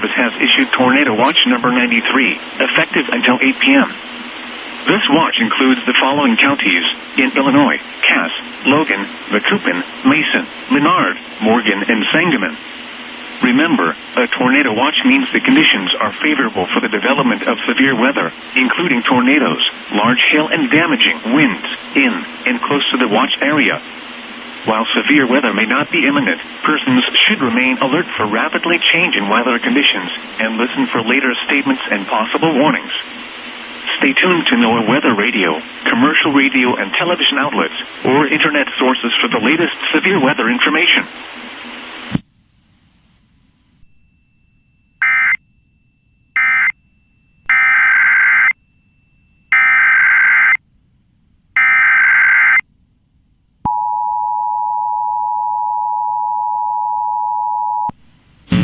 Service has issued Tornado Watch number 93, effective until 8 p.m. This watch includes the following counties in Illinois: Cass, Logan, Macoupin, Mason, Menard, Morgan, and Sangamon. Remember, a tornado watch means the conditions are favorable for the development of severe weather, including tornadoes, large hail, and damaging winds in and close to the watch area. While severe weather may not be imminent, persons should remain alert for rapidly changing weather conditions and listen for later statements and possible warnings. Stay tuned to NOAA weather radio, commercial radio and television outlets, or internet sources for the latest severe weather information.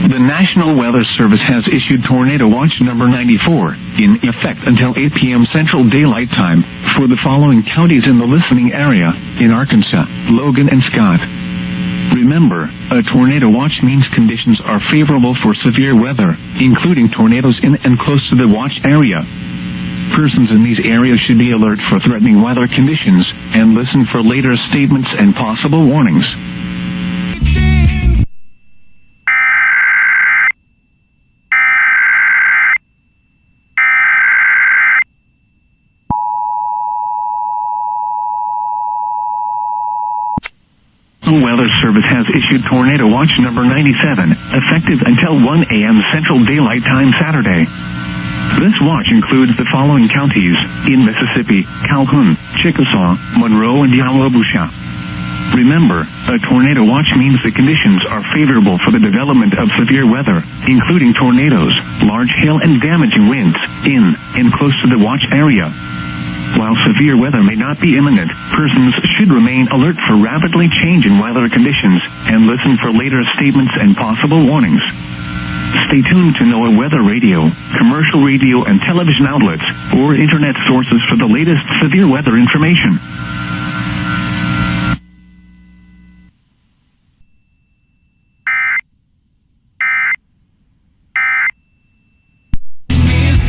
The National Weather Service has issued Tornado Watch number 94, in effect until 8 p.m. Central Daylight Time, for the following counties in the listening area, in Arkansas, Logan, and Scott. Remember, a tornado watch means conditions are favorable for severe weather, including tornadoes in and close to the watch area. Persons in these areas should be alert for threatening weather conditions, and listen for later statements and possible warnings. The Weather Service has issued Tornado Watch number 97, effective until 1 a.m. Central Daylight Time Saturday. This watch includes the following counties in Mississippi: Calhoun, Chickasaw, Monroe, and Yalobusha. Remember, a tornado watch means the conditions are favorable for the development of severe weather, including tornadoes, large hail, and damaging winds in and close to the watch area. While severe weather may not be imminent, persons should remain alert for rapidly changing weather conditions and listen for later statements and possible warnings. Stay tuned to NOAA weather radio, commercial radio and television outlets, or internet sources for the latest severe weather information.